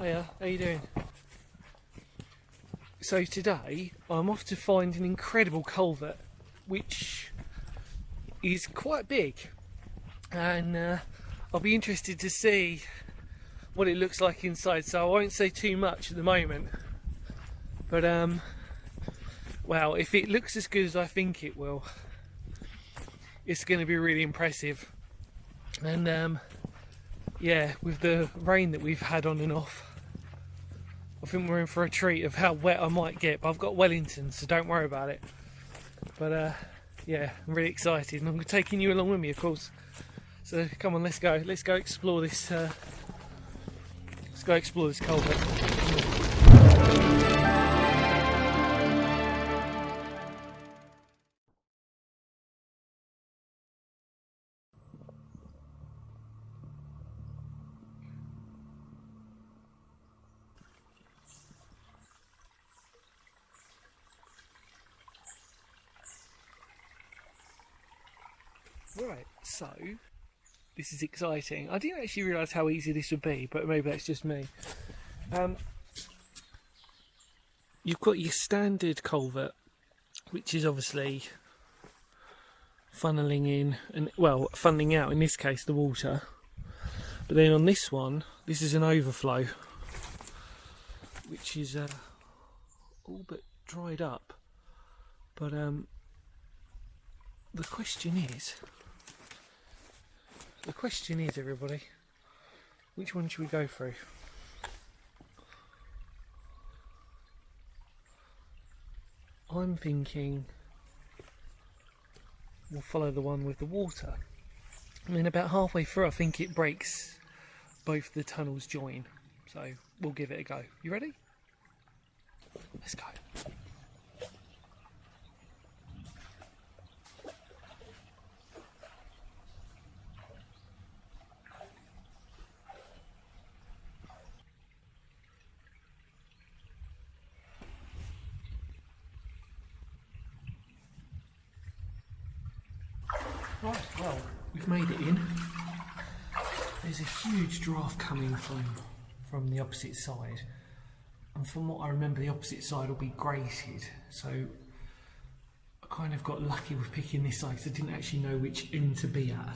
Hiya, how you doing? So today I'm off to find an incredible culvert which is quite big, and I'll be interested to see what it looks like inside, so I won't say too much at the moment, but well, if it looks as good as I think it will, it's going to be really impressive. And yeah, with the rain that we've had on and off, I think we're in for a treat of how wet I might get, but I've got Wellington, so don't worry about it. But yeah, I'm really excited, and I'm taking you along with me, of course. So come on, let's go explore this. Let's go explore this culvert. Right, so this is exciting. I didn't actually realise how easy this would be, but maybe that's just me. You've got your standard culvert, which is obviously funneling in, and well, funneling out in this case, the water. But then on this one, this is an overflow, which is all but dried up. But the question is, everybody, which one should we go through? I'm thinking we'll follow the one with the water. I mean, about halfway through, I think it breaks, both the tunnels join. So we'll give it a go. You ready? Let's go. Right, well, we've made it in. There's a huge draft coming from the opposite side, and from what I remember, the opposite side will be grated, so I kind of got lucky with picking this side because I didn't actually know which end to be at.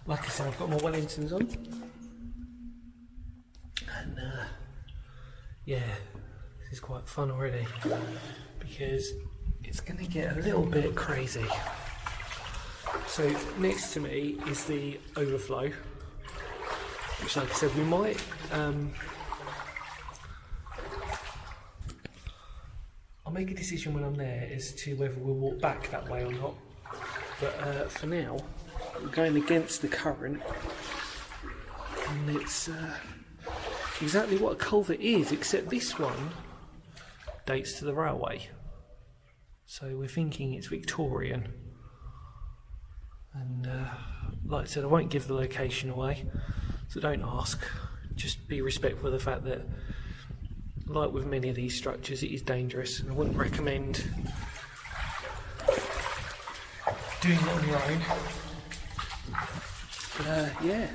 Like I said, I've got my Wellingtons on, and yeah, this is quite fun already because it's going to get a little bit crazy. So next to me is the overflow, which, like I said, we might I'll make a decision when I'm there as to whether we'll walk back that way or not, but for now we're going against the current, and it's exactly what a culvert is, except this one dates to the railway, so we're thinking it's Victorian. And like I said, I won't give the location away, so don't ask. Just be respectful of the fact that, like with many of these structures, it is dangerous, and I wouldn't recommend doing it on your own. But yeah.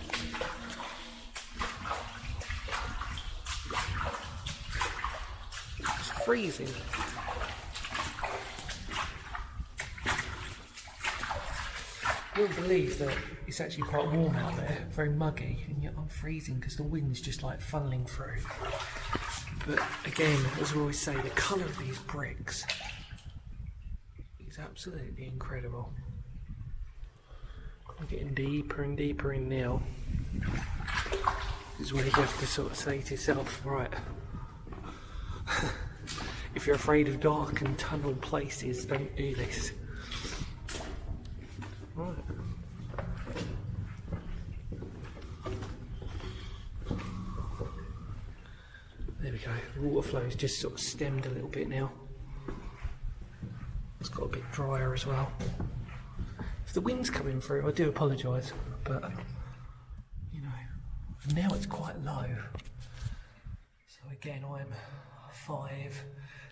It's freezing. I wouldn't believe that it's actually quite warm out there, very muggy, and yet I'm freezing because the wind's just like funneling through. But again, as we always say, the colour of these bricks is absolutely incredible. I'm getting deeper and deeper in now. This is where you have to sort of say to yourself, right, if you're afraid of dark and tunnel places, don't do this. Right. There we go. The water flow's just sort of stemmed a little bit now. It's got a bit drier as well. If the wind's coming through, I do apologise, but you know, now it's quite low. So again, I'm 5,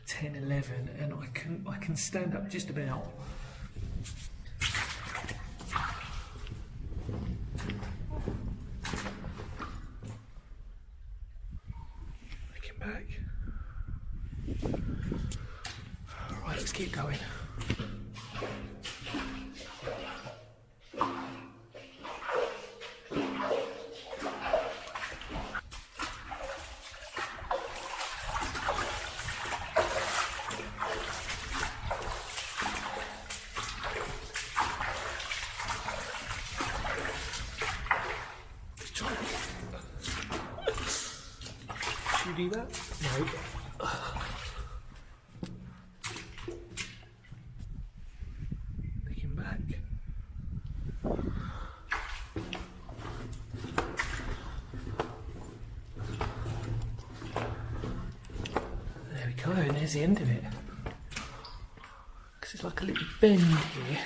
10, 11, and I can stand up just about. back. Right, let's keep going. Should we do that? No. Looking back. There we go, and there's the end of it. Because it's like a little bend here.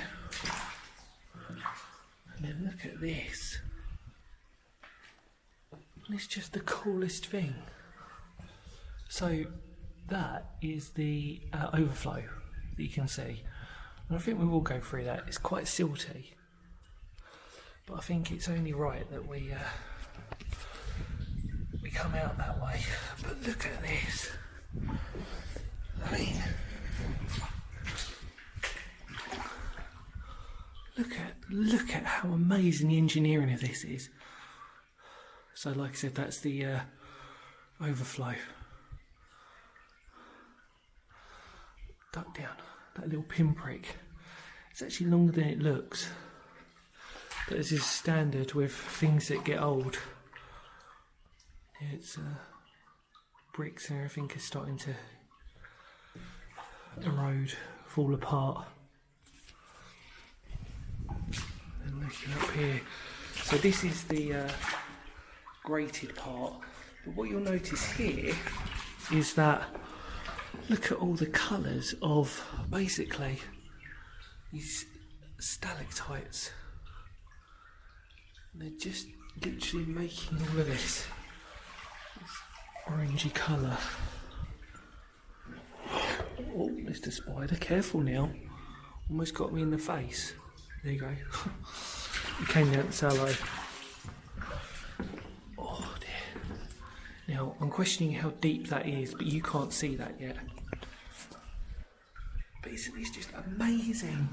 And then look at this. And it's just the coolest thing. So that is the overflow that you can see. And I think we will go through that. It's quite silty. But I think it's only right that we come out that way. But look at this. I mean, look at how amazing the engineering of this is. So like I said, that's the overflow. Duck down, that little pinprick. It's actually longer than it looks. But this is standard with things that get old. It's bricks and everything is starting to erode, fall apart. And looking up here, so this is the grated part. But what you'll notice here is that look at all the colours of basically these stalactites. And they're just literally making all of this orangey colour. Oh, Mr. Spider, careful now. Almost got me in the face. There you go. It came down sallow. Oh dear. Now, I'm questioning how deep that is, but you can't see that yet. But it's just amazing.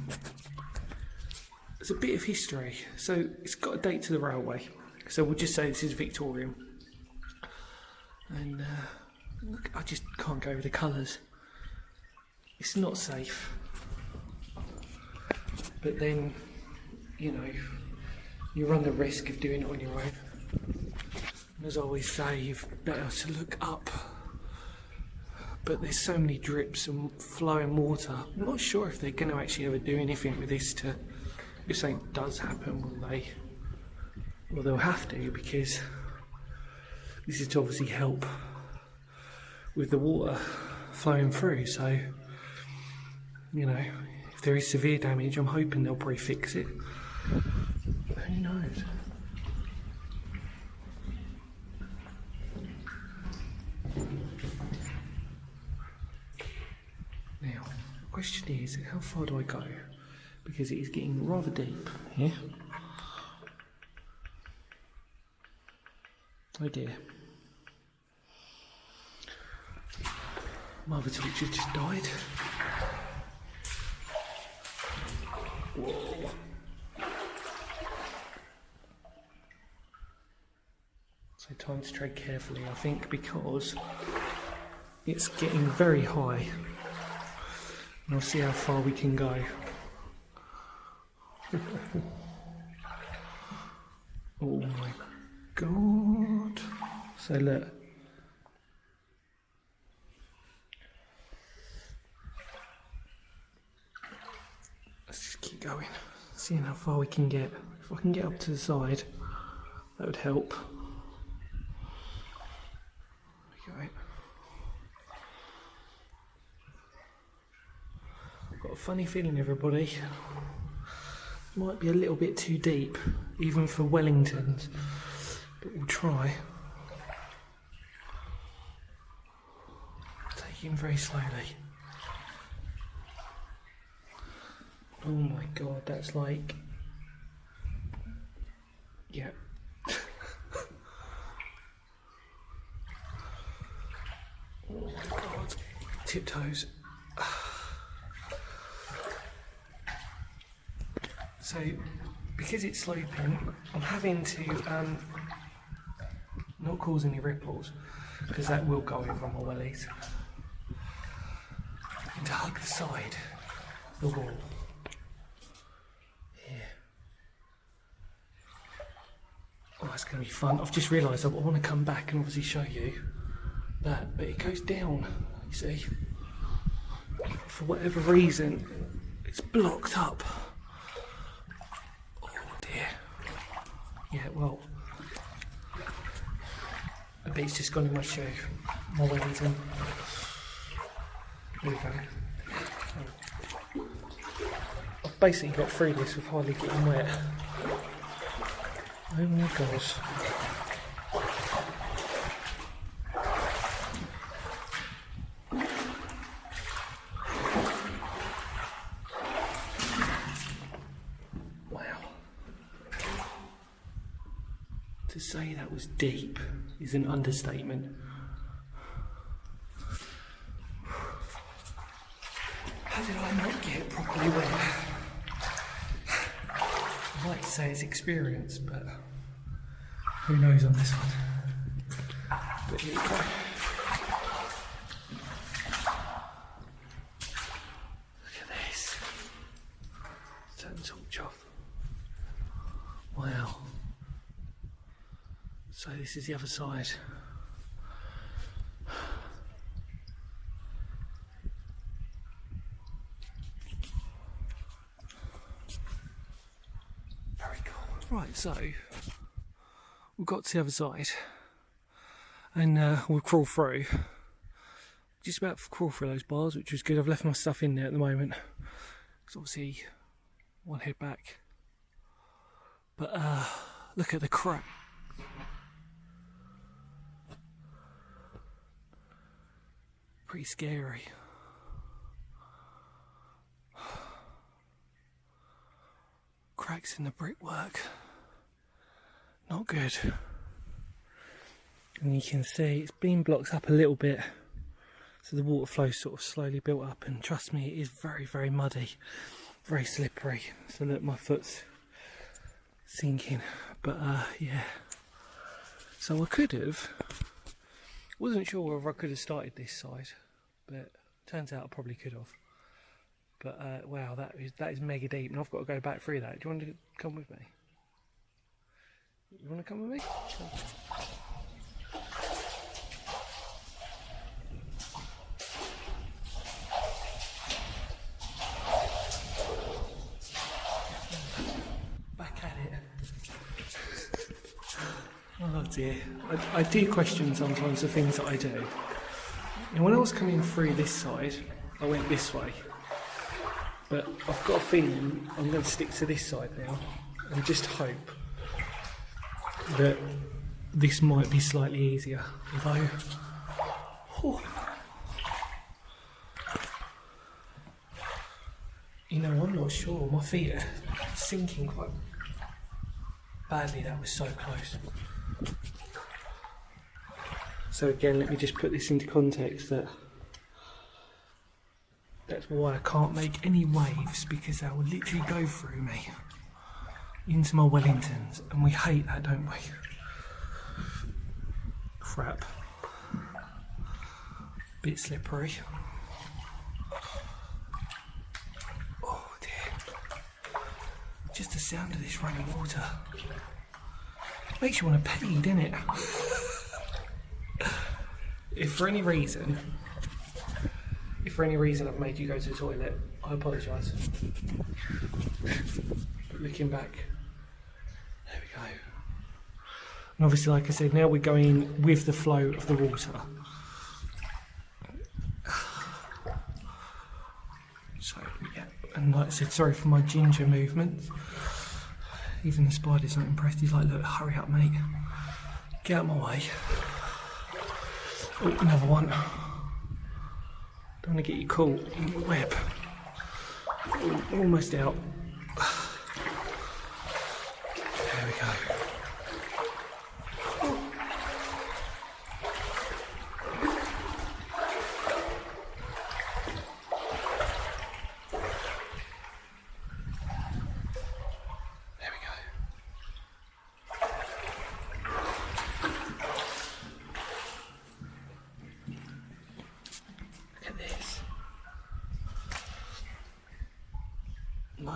There's a bit of history. So it's got a date to the railway. So we'll just say this is Victorian. And look, I just can't go with the colours. It's not safe. But then, you know, you run the risk of doing it on your own. And as I always say, you've better to look up. But there's so many drips and flowing water. I'm not sure if they're going to actually ever do anything with this to, if something does happen, will they? Well, they'll have to, because this is to obviously help with the water flowing through. So, you know, if there is severe damage, I'm hoping they'll probably fix it. But who knows? Now, the question is, how far do I go? Because it is getting rather deep here. Oh dear. My other torch has just died. Whoa. So time to tread carefully, I think, because it's getting very high. And I'll see how far we can go. Oh my God. So look. Let's just keep going, seeing how far we can get. If I can get up to the side, that would help. There we go. I've got a funny feeling, everybody. It might be a little bit too deep, even for Wellingtons, but we'll try. Taking very slowly. Oh my God, that's like, yeah. Oh my God. Tiptoes. So, because it's sloping, I'm having to not cause any ripples, because that will go over on my wellies. And to hug the side of the wall. Here. Oh, it's going to be fun. I've just realised I want to come back and obviously show you that, but it goes down, you see. For whatever reason, it's blocked up. Oh dear. Yeah, well, I bet it's just gone in my shoe. My Wellington. There we go. I've basically got through this with hardly getting wet. Oh my gosh. Wow. To say that was deep is an understatement. How did I not get properly wet? I'd like to say it's experience, but who knows on this one. But here we go. Look at this. Turn the torch off. Wow. So this is the other side. Very cool. Right, so we've got to the other side and we'll crawl through. Just about to crawl through those bars, which was good. I've left my stuff in there at the moment because obviously one head back. But look at the crack. Pretty scary. Cracks in the brickwork. Not good. And you can see it's been blocked up a little bit. So the water flow sort of slowly built up, and trust me, it is very, very muddy. Very slippery. So look, my foot's sinking. But yeah. So I could have. Wasn't sure whether I could have started this side, but turns out I probably could have. But wow, that is mega deep, and I've got to go back through that. Do you want to come with me? You want to come with me? Back at it. Oh dear. I do question sometimes the things that I do. And when I was coming through this side, I went this way. But I've got a feeling I'm going to stick to this side now and just hope that this might be slightly easier. Although, you know, I'm not sure. My feet are sinking quite badly. That was so close. So again, let me just put this into context that that's why I can't make any waves, because they will literally go through me into my Wellingtons, and we hate that, don't we? Crap. Bit slippery. Oh dear. Just the sound of this running water makes you want to pee, doesn't it? If for any reason I've made you go to the toilet, I apologise. But looking back, there we go. And obviously, like I said, now we're going with the flow of the water. So, yeah, and like I said, sorry for my ginger movements. Even the spider's not impressed. He's like, look, hurry up, mate. Get out of my way. Oh, another one. Don't want to get you caught in the web. Oh, almost out. There we go.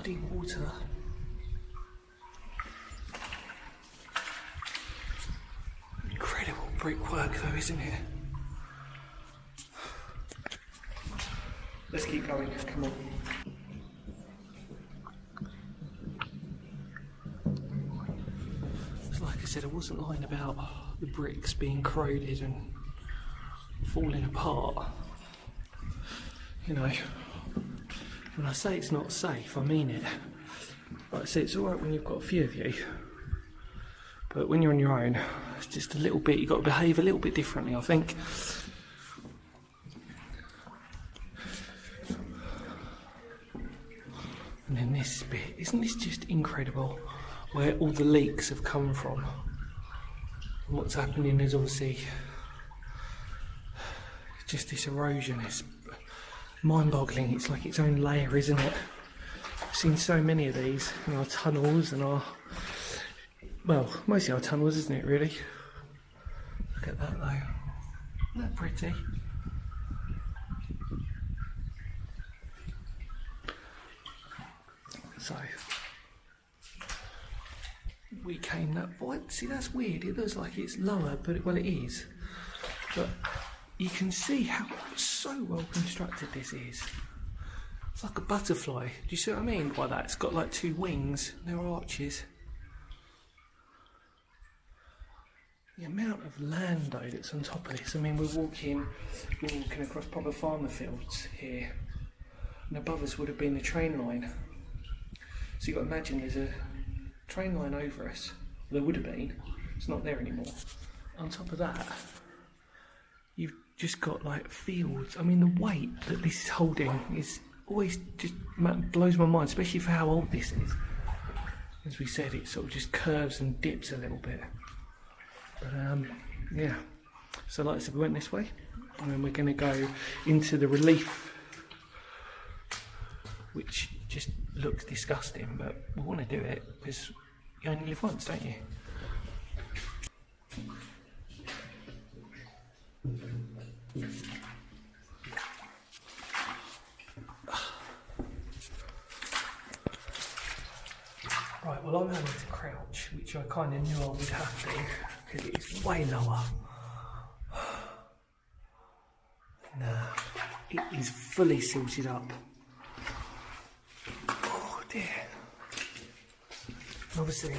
muddy water. Incredible brickwork though, isn't it? Let's keep going, come on. So like I said, I wasn't lying about the bricks being corroded and falling apart. You know, when I say it's not safe, I mean it. Like I said, it's alright when you've got a few of you, but when you're on your own, it's just a little bit, you've got to behave a little bit differently, I think. And then this bit, isn't this just incredible? Where all the leaks have come from. And what's happening is obviously just this erosion. It's mind-boggling. It's like its own layer, isn't it? I've seen so many of these in our tunnels and our, well, mostly our tunnels, isn't it, really? Look at that though. Isn't that pretty? So, we came that, see, that's weird, it looks like it's lower, but well, it is. But you can see how so well constructed this is. It's like a butterfly. Do you see what I mean by that? It's got like two wings, there are arches. The amount of land though that's on top of this. I mean, we're walking across proper farmer fields here, and above us would have been the train line. So you've got to imagine there's a train line over us. There would have been. It's not there anymore. On top of that, you've just got like fields. I mean, the weight that this is holding is always just blows my mind, especially for how old this is. As we said, it sort of just curves and dips a little bit. But yeah. So like I said, we went this way, and then we're going to go into the relief, which just looks disgusting, but we want to do it because you only live once, don't you? Right, well, I'm having to crouch, which I kind of knew I would have to because it's way lower. Nah, it is fully silted up. Dear. And obviously,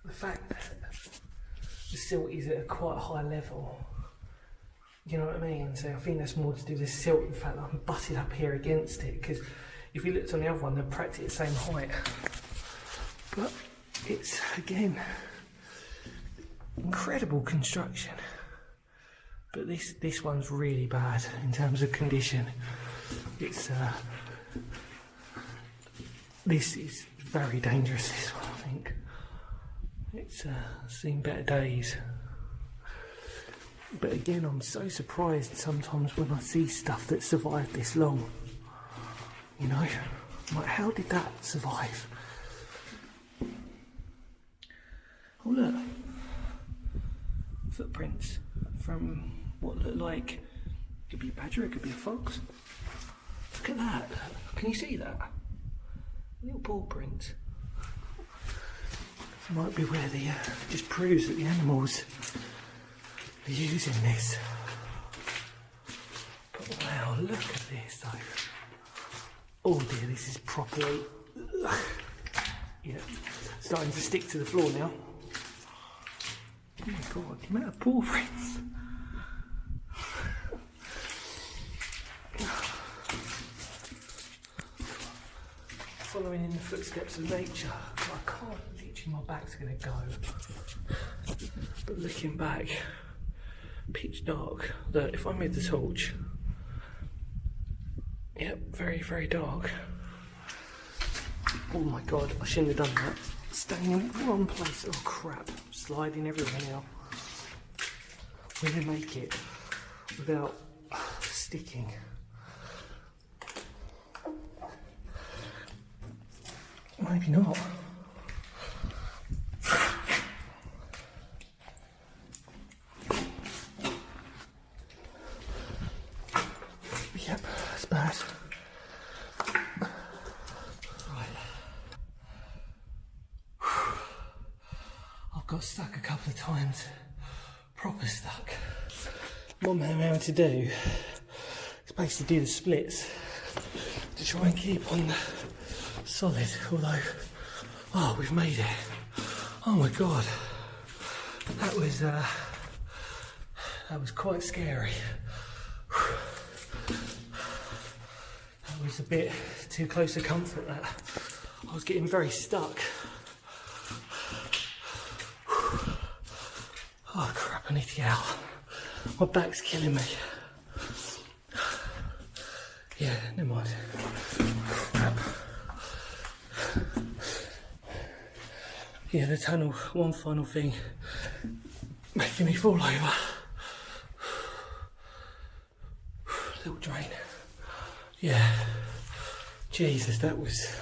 the fact that the silt is at a quite high level, you know what I mean? So I think that's more to do with the silt, the fact that I'm butted up here against it, because if you looked on the other one, they're practically the same height. But it's, again, incredible construction. But this one's really bad in terms of condition. It's this is very dangerous, this one, I think. It's seen better days. But again, I'm so surprised sometimes when I see stuff that survived this long. You know, I'm like, how did that survive? Oh look, footprints from what look like, it could be a badger, it could be a fox. Look at that, can you see that? Little paw prints. Might be where the just proves that the animals are using this. But wow, look at this though. Oh dear, this is properly, yeah, starting to stick to the floor now. Oh my god, the amount of paw prints. Following in the footsteps of nature. I can't, literally my back's going to go. But looking back, pitch dark. Look, if I made the torch, yep, very, very dark. Oh my god, I shouldn't have done that. Staying in the wrong place. Oh crap, sliding everywhere now. We're going to make it without sticking. Maybe not. Yep, that's bad. stuck a couple of times, proper stuck. What I'm having to do is basically do the splits to try and keep on the solid, although, oh, we've made it. Oh my god, that was quite scary. That was a bit too close to comfort, that. I was getting very stuck. Oh crap, I need to get out. My back's killing me. Yeah, never mind. Crap. Yeah, the tunnel, one final thing, making me fall over. Little drain. Yeah. Jesus, that was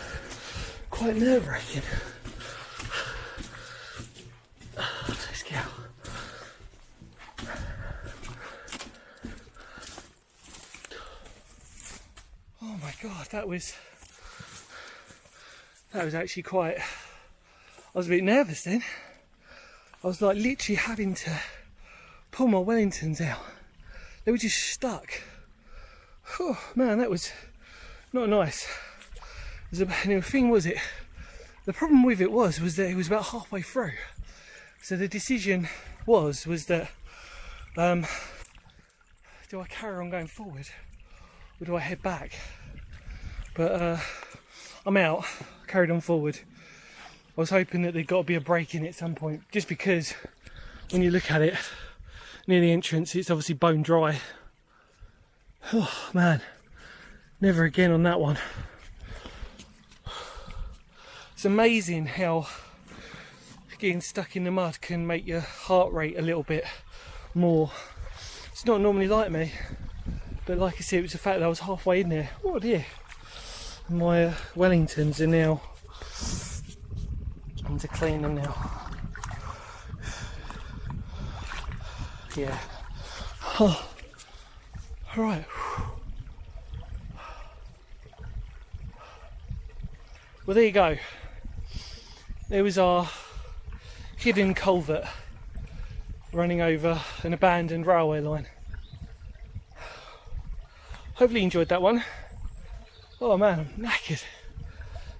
quite nerve-wracking. Let's go. Oh my god, that was actually quite... I was a bit nervous then. I was like literally having to pull my Wellingtons out. They were just stuck. Oh man, that was not nice. The thing was, the problem with it was that it was about halfway through. So the decision was that do I carry on going forward or do I head back? But I'm out, carried on forward. I was hoping that there'd got to be a break in it at some point, just because when you look at it near the entrance, it's obviously bone dry. Oh man, never again on that one. It's amazing how getting stuck in the mud can make your heart rate a little bit more. It's not normally like me, but like I said, it was the fact that I was halfway in there. Oh dear. My Wellingtons are now, I need to clean them now. Yeah. Oh. All right. Well, there you go. There was our hidden culvert running over an abandoned railway line. Hopefully you enjoyed that one. Oh man, I'm knackered.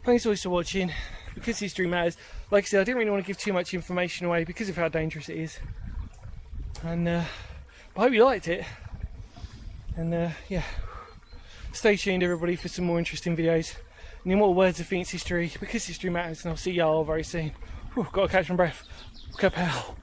Thanks always for watching. Because history matters. Like I said, I didn't really want to give too much information away because of how dangerous it is. And I hope you liked it. And yeah, stay tuned everybody for some more interesting videos. And in more words of Phoenix history, because history matters, and I'll see y'all very soon. Whew, gotta catch my breath. Kapow.